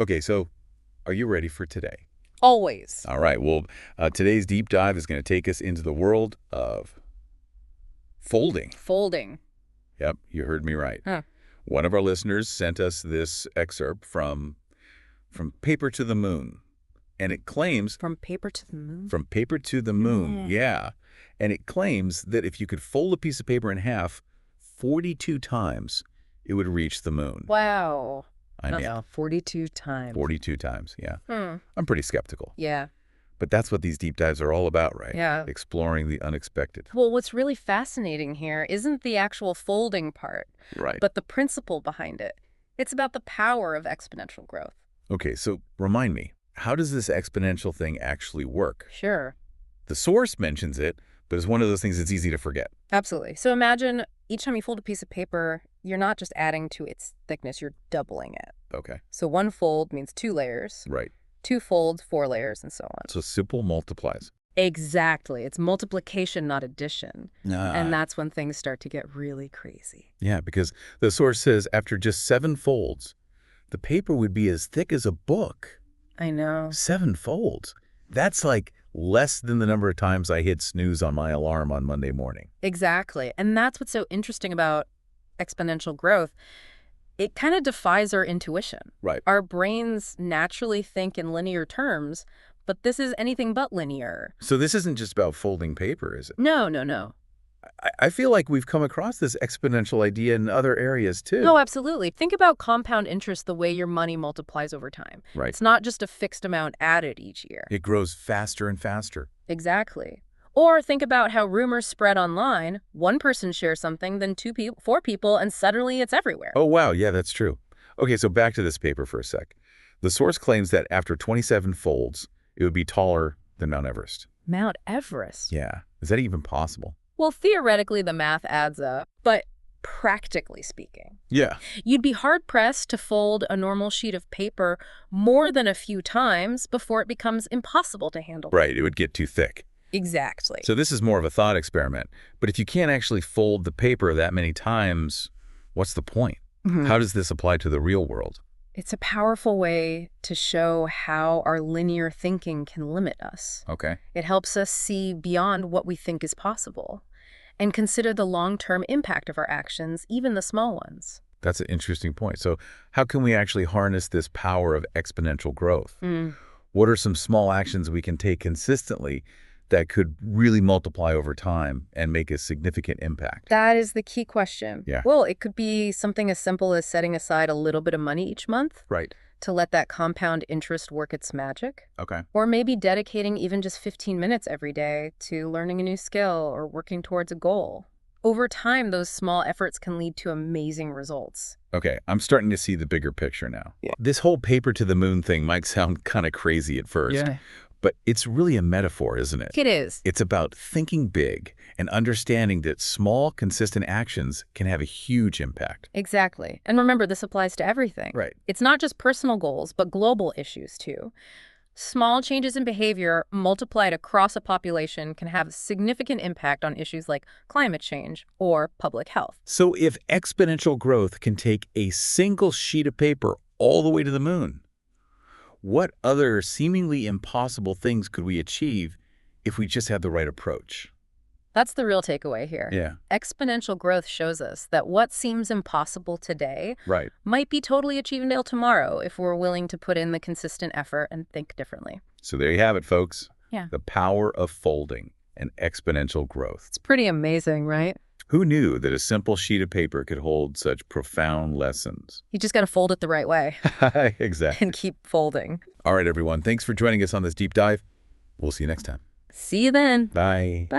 Okay, so are you ready for today? Always. All right, well, today's deep dive is going to take us into the world of folding. Folding. Yep, you heard me right. Huh. One of our listeners sent us this excerpt from Paper to the Moon, and it claims From paper to the moon? from Paper to the Moon, yeah. And it claims that if you could fold a piece of paper in half 42 times, it would reach the moon. Wow. I mean, 42 times. 42 times, yeah. Hmm. I'm pretty skeptical. Yeah. But that's what these deep dives are all about, right? Yeah. Exploring the unexpected. Well, what's really fascinating here isn't the actual folding part, Right. but the principle behind it. It's about the power of exponential growth. Okay, so remind me, how does this exponential thing actually work? Sure. The source mentions it, but it's one of those things that's easy to forget. Absolutely. So imagine each time you fold a piece of paper, you're not just adding to its thickness, you're doubling it. Okay, So one fold means 2 layers, right. 2 folds, 4 layers, and so on. So simple multiplies. Exactly. It's multiplication, not addition. And Ah, that's when things start to get really crazy. yeah, because the source says after just 7 folds, the paper would be as thick as a book. I know. 7 folds. That's like less than the number of times I hit snooze on my alarm on Monday morning. Exactly. And that's what's so interesting about exponential growth. It kind of defies our intuition. Right. Our brains naturally think in linear terms, but this is anything but linear. So this isn't just about folding paper, is it? No, no, no. I feel like we've come across this exponential idea in other areas too. No, absolutely. Think about compound interest the way your money multiplies over time. Right. It's not just a fixed amount added each year. It grows faster and faster. Exactly. Or think about how rumors spread online. One person shares something, then 4 people, and suddenly it's everywhere. Oh, wow. Yeah, that's true. Okay, so back to this paper for a sec. The source claims that after 27 folds, it would be taller than Mount Everest. Mount Everest. Yeah. Is that even possible? Well, theoretically, the math adds up, but practically speaking, Yeah. you'd be hard-pressed to fold a normal sheet of paper more than a few times before it becomes impossible to handle. Right. It would get too thick. Exactly. So this is more of a thought experiment. But if you can't actually fold the paper that many times, what's the point? How does this apply to the real world? It's a powerful way to show how our linear thinking can limit us. Okay. It helps us see beyond what we think is possible and consider the long-term impact of our actions, even the small ones. That's an interesting point. So how can we actually harness this power of exponential growth? What are some small actions we can take consistently that could really multiply over time and make a significant impact? That is the key question. Yeah. Well, it could be something as simple as setting aside a little bit of money each month Right. to let that compound interest work its magic. Okay. Or maybe dedicating even just 15 minutes every day to learning a new skill or working towards a goal. Over time, those small efforts can lead to amazing results. Okay, I'm starting to see the bigger picture now. Yeah. This whole paper to the moon thing might sound kind of crazy at first, but it's really a metaphor, isn't it? It is. It's about thinking big and understanding that small, consistent actions can have a huge impact. Exactly. And remember, this applies to everything. Right. It's not just personal goals, but global issues too. Small changes in behavior multiplied across a population can have a significant impact on issues like climate change or public health. So if exponential growth can take a single sheet of paper all the way to the moon, what other seemingly impossible things could we achieve if we just had the right approach? That's the real takeaway here. Yeah. Exponential growth shows us that what seems impossible today Right. might be totally achievable tomorrow if we're willing to put in the consistent effort and think differently. So there you have it, folks. Yeah. The power of folding and exponential growth. It's pretty amazing, right? Who knew that a simple sheet of paper could hold such profound lessons? You just got to fold it the right way Exactly. and keep folding. All right, everyone. Thanks for joining us on this deep dive. We'll see you next time. See you then. Bye. Bye.